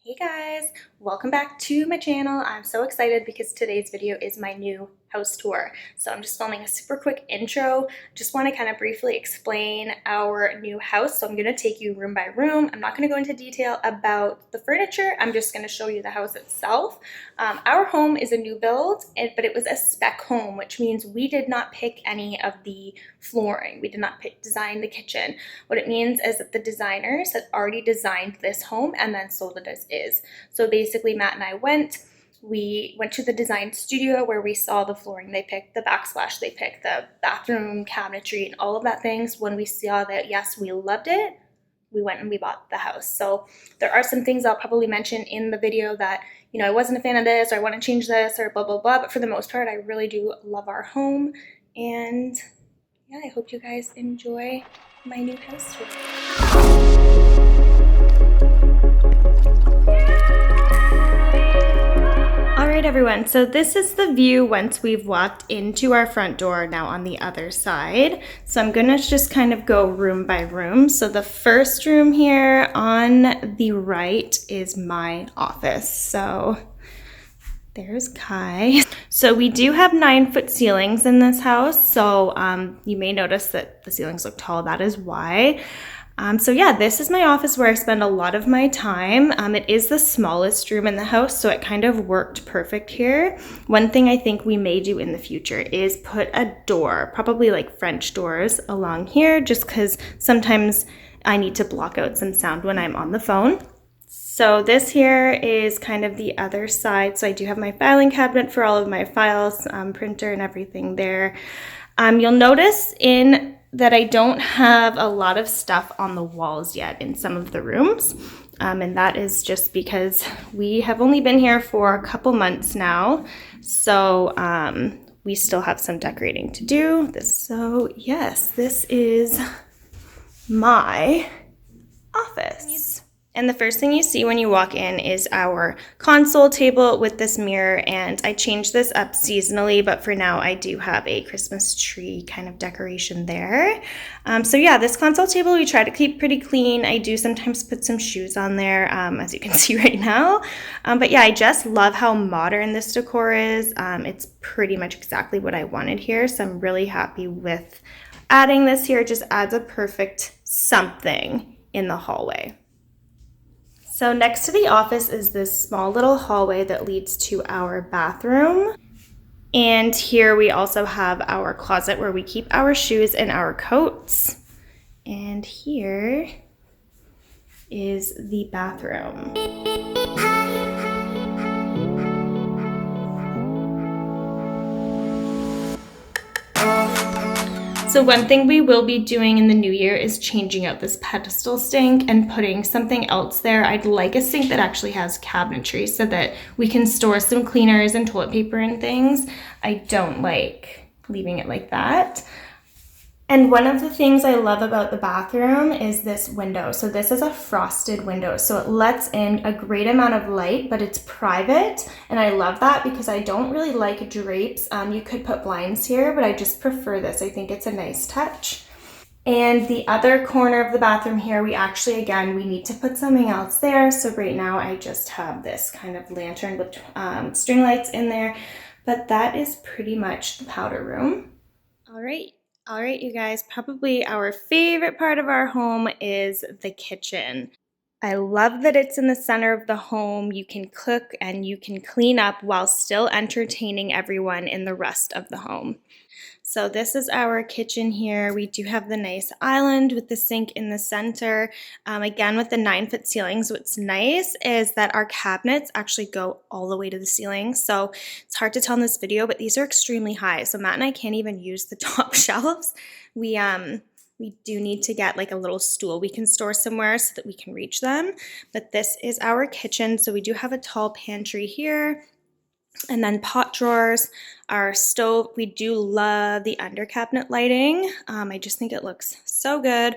Hey guys, welcome back to my channel. I'm so excited because today's video is my new house tour. So I'm just filming a super quick intro. Just want to kind of briefly explain our new house. So I'm going to take you room by room. I'm not going to go into detail about the furniture. I'm just going to show you the house itself. Our home is a new build, but it was a spec home, which means we did not pick any of the flooring. We did not design the kitchen. What it means is that the designers had already designed this home and then sold it as is. So basically Matt and I we went to the design studio where we saw the flooring they picked, the backsplash they picked, the bathroom cabinetry and all of that things. When we saw that, yes, we loved it, we went and we bought the house. So there are some things I'll probably mention in the video that, you know, I wasn't a fan of this or I want to change this or blah, blah, blah. But for the most part, I really do love our home. And yeah, I hope you guys enjoy my new house tour. Alright everyone, so this is the view once we've walked into our front door, now on the other side. So I'm gonna just kind of go room by room. So the first room here on the right is my office. So there's Kai. So we do have 9-foot ceilings in this house. So you may notice that the ceilings look tall, that is why. So yeah, this is my office where I spend a lot of my time. It is the smallest room in the house, so it kind of worked perfect here. One thing I think we may do in the future is put a door, probably like French doors along here, just because sometimes I need to block out some sound when I'm on the phone. So this here is kind of the other side. So I do have my filing cabinet for all of my files, printer and everything there. You'll notice that I don't have a lot of stuff on the walls yet in some of the rooms. And that is just because we have only been here for a couple months now. So we still have some decorating to do. So yes, this is my office. And the first thing you see when you walk in is our console table with this mirror, and I changed this up seasonally, but for now I do have a Christmas tree kind of decoration there. So yeah, this console table we try to keep pretty clean. I do sometimes put some shoes on there, as you can see right now. But yeah, I just love how modern this decor is. It's pretty much exactly what I wanted here, so I'm really happy with adding this here. It just adds a perfect something in the hallway. So next to the office is this small little hallway that leads to our bathroom. And here we also have our closet where we keep our shoes and our coats. And here is the bathroom. So one thing we will be doing in the new year is changing out this pedestal sink and putting something else there. I'd like a sink that actually has cabinetry so that we can store some cleaners and toilet paper and things. I don't like leaving it like that. And one of the things I love about the bathroom is this window. So this is a frosted window. So it lets in a great amount of light, but it's private. And I love that because I don't really like drapes. You could put blinds here, but I just prefer this. I think it's a nice touch. And the other corner of the bathroom here, we need to put something else there. So right now I just have this kind of lantern with string lights in there, but that is pretty much the powder room. All right, you guys, probably our favorite part of our home is the kitchen. I love that it's in the center of the home. You can cook and you can clean up while still entertaining everyone in the rest of the home. So this is our kitchen here. We do have the nice island with the sink in the center. Again, with the 9-foot ceilings, what's nice is that our cabinets actually go all the way to the ceiling. So it's hard to tell in this video, but these are extremely high. So Matt and I can't even use the top shelves. We do need to get like a little stool we can store somewhere so that we can reach them. But this is our kitchen. So we do have a tall pantry here. And then pot drawers, our stove. We do love the under cabinet lighting. I just think it looks so good.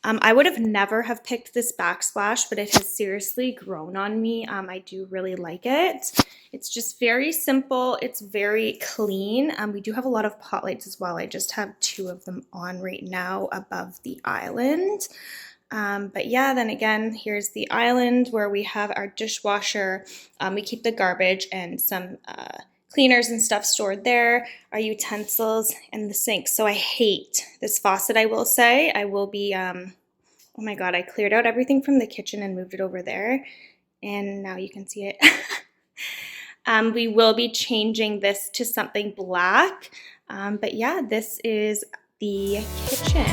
I would have never have picked this backsplash, but it has seriously grown on me. I do really like it. It's just very simple. It's very clean. We do have a lot of pot lights as well. I just have 2 of them on right now above the island. But yeah, then again, here's the island where we have our dishwasher. We keep the garbage and some cleaners and stuff stored there, our utensils, and the sink. So I hate this faucet, I will say. I will be, oh my God, I cleared out everything from the kitchen and moved it over there. And now you can see it. We will be changing this to something black. But yeah, this is the kitchen.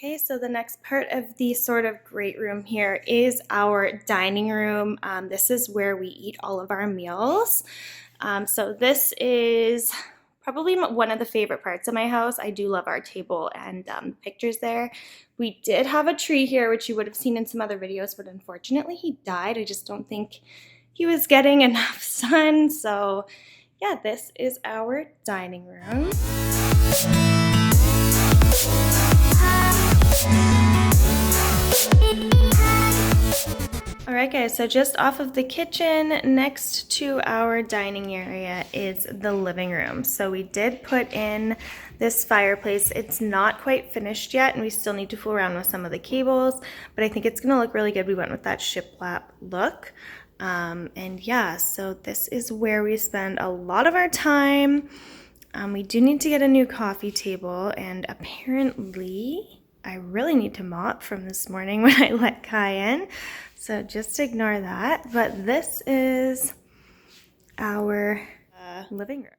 Okay, so the next part of the sort of great room here is our dining room. This is where we eat all of our meals. So this is probably one of the favorite parts of my house. I do love our table and pictures there. We did have a tree here, which you would have seen in some other videos, but unfortunately he died. I just don't think he was getting enough sun. So yeah, this is our dining room. Alright guys, so just off of the kitchen, next to our dining area is the living room. So we did put in this fireplace. It's not quite finished yet and we still need to fool around with some of the cables, but I think it's going to look really good. We went with that shiplap look. And yeah, so this is where we spend a lot of our time. We do need to get a new coffee table, and apparently I really need to mop from this morning when I let Kai in. So just ignore that. But this is our living room.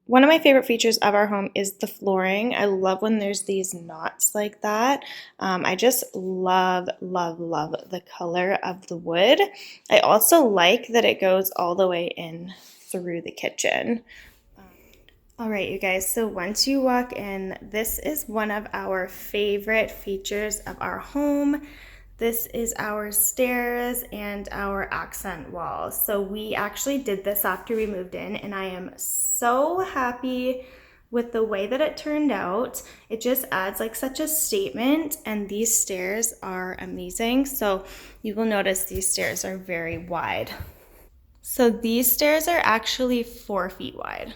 One of my favorite features of our home is the flooring. I love when there's these knots like that. I just love, love, love the color of the wood. I also like that it goes all the way in through the kitchen. All right, you guys, so once you walk in, this is one of our favorite features of our home. This is our stairs and our accent walls. So we actually did this after we moved in, and I am so happy with the way that it turned out. It just adds like such a statement, and these stairs are amazing. So you will notice these stairs are very wide. So these stairs are actually 4 feet wide.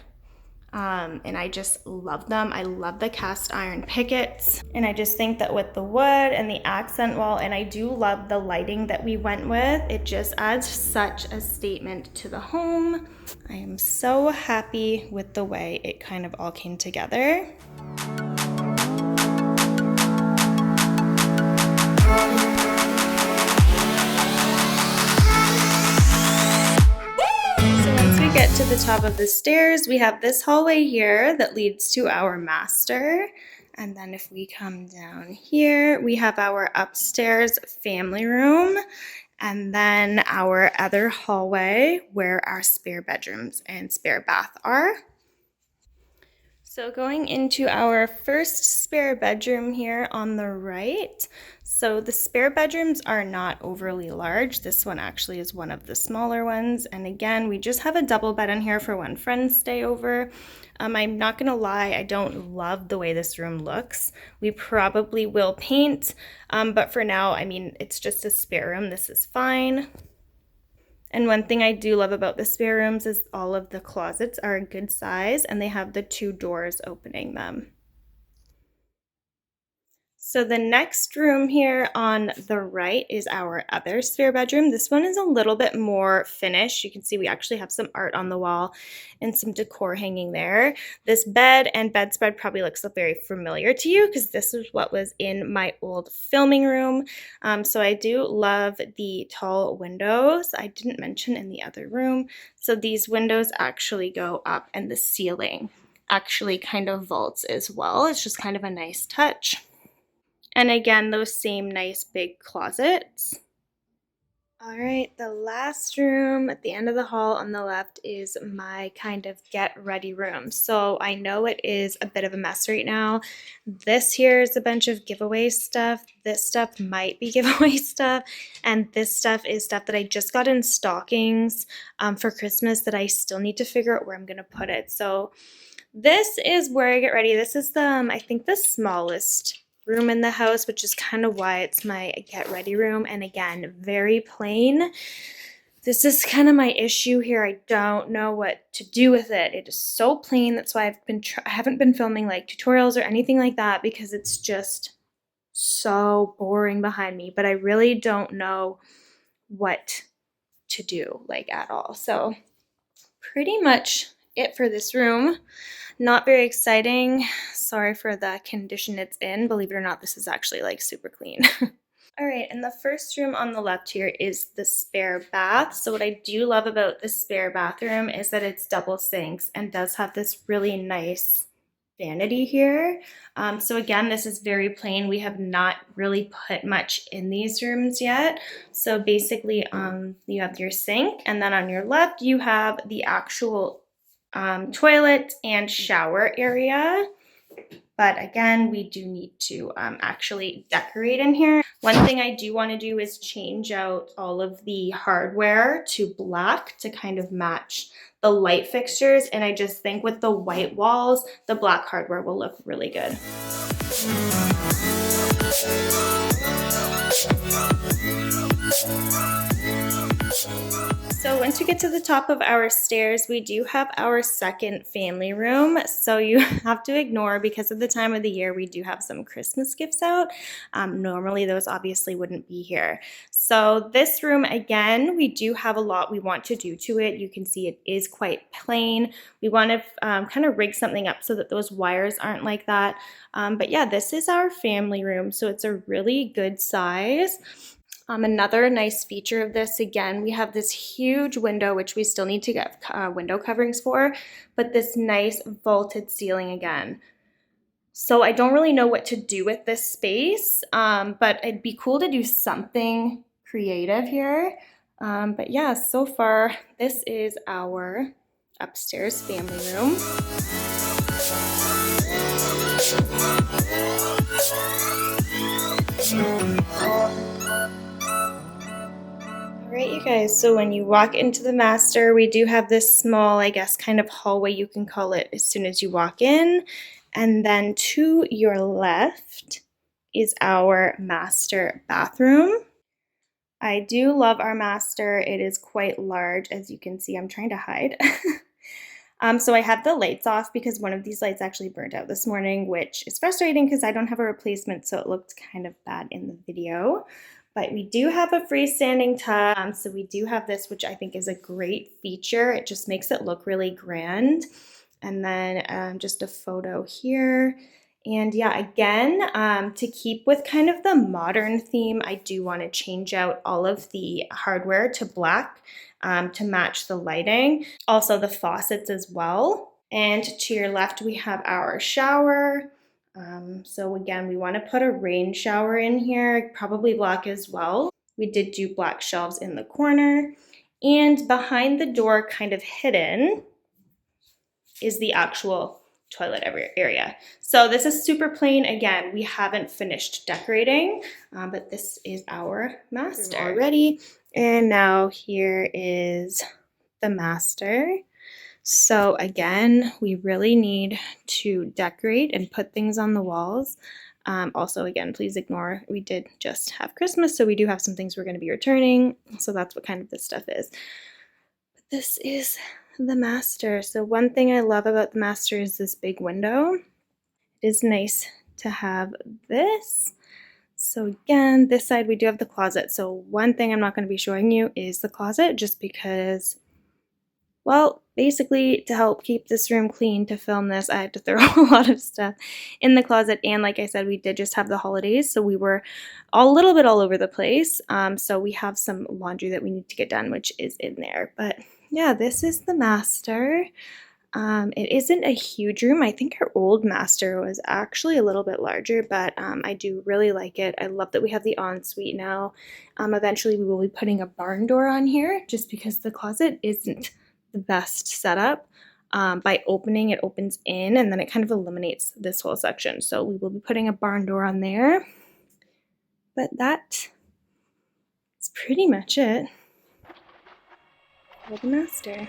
And I just love them. I love the cast iron pickets. And I just think that with the wood and the accent wall, and I do love the lighting that we went with, it just adds such a statement to the home. I am so happy with the way it kind of all came together. Get to the top of the stairs, we have this hallway here that leads to our master. And then if we come down here, we have our upstairs family room, and then our other hallway where our spare bedrooms and spare bath are. So going into our first spare bedroom here on the right. So the spare bedrooms are not overly large. This one actually is one of the smaller ones. And again, we just have a double bed in here for when friends stay over. I'm not gonna lie, I don't love the way this room looks. We probably will paint, but for now, I mean, it's just a spare room. This is fine. And one thing I do love about the spare rooms is all of the closets are a good size and they have the 2 doors opening them. So the next room here on the right is our other spare bedroom. This one is a little bit more finished. You can see we actually have some art on the wall and some decor hanging there. This bed and bedspread probably looks very familiar to you because this is what was in my old filming room. So I do love the tall windows. I didn't mention in the other room. So these windows actually go up and the ceiling actually kind of vaults as well. It's just kind of a nice touch. And again, those same nice big closets. All right, the last room at the end of the hall on the left is my kind of get ready room. So I know it is a bit of a mess right now. This here is a bunch of giveaway stuff. This stuff might be giveaway stuff. And this stuff is stuff that I just got in stockings for Christmas that I still need to figure out where I'm gonna put it. So this is where I get ready. This is the, I think the smallest room in the house, which is kind of why it's my get ready room. And again, very plain. this is kind of my issue here. I don't know what to do with it. It is so plain. That's why I haven't been filming like tutorials or anything like that, because it's just so boring behind me. But I really don't know what to do like at all. So pretty much it for this room. Not very exciting. Sorry for the condition it's in. Believe it or not, this is actually like super clean. All right, and the first room on the left here is the spare bath. So what I do love about the spare bathroom is that it's double sinks and does have this really nice vanity here. So again, this is very plain. We have not really put much in these rooms yet. So basically, you have your sink, and then on your left, you have the actual toilet and shower area. But again, we do need to actually decorate in here. One thing I do want to do is change out all of the hardware to black to kind of match the light fixtures. And I just think with the white walls, the black hardware will look really good. So once we get to the top of our stairs, we do have our second family room. So you have to ignore, because of the time of the year, we do have some Christmas gifts out. Normally those obviously wouldn't be here. So this room, again, we do have a lot we want to do to it. You can see it is quite plain. We want to kind of rig something up so that those wires aren't like that. But yeah, this is our family room. So it's a really good size. Another nice feature of this, again, we have this huge window, which we still need to get window coverings for, but this nice vaulted ceiling again. So I don't really know what to do with this space, but it'd be cool to do something creative here. But yeah, so far, this is our upstairs family room. Alright, you guys, so when you walk into the master, we do have this small, I guess, kind of hallway, you can call it, as soon as you walk in. And then to your left is our master bathroom. I do love our master. It is quite large, as you can see. I'm trying to hide. So I have the lights off because one of these lights actually burnt out this morning, which is frustrating because I don't have a replacement, so it looked kind of bad in the video. But we do have a freestanding tub, so we do have this, which I think is a great feature. It just makes it look really grand. And then just a photo here. And yeah, again, to keep with kind of the modern theme, I do want to change out all of the hardware to black to match the lighting. Also the faucets as well. And to your left, we have our shower. So again, we want to put a rain shower in here, probably black as well. We did do black shelves in the corner. And behind the door, kind of hidden, is the actual toilet area. So this is super plain. Again, we haven't finished decorating, but this is our master already. And now here is the master. So again, we really need to decorate and put things on the walls. Also, again, please ignore, we did just have Christmas, so we do have some things we're going to be returning. So that's what kind of this stuff is. But this is the master. So one thing I love about the master is this big window. It is nice to have this. So again, this side we do have the closet. So one thing I'm not going to be showing you is the closet, just because, well, basically to help keep this room clean to film this, I had to throw a lot of stuff in the closet. And like I said, we did just have the holidays, so we were a little bit all over the place. So we have some laundry that we need to get done, which is in there. But yeah, this is the master. It isn't a huge room. I think our old master was actually a little bit larger, but I do really like it. I love that we have the ensuite now. Eventually we will be putting a barn door on here, just because the closet isn't the best setup. By opening, it opens in, and then it kind of eliminates this whole section. So we will be putting a barn door on there. But that is pretty much it for the master.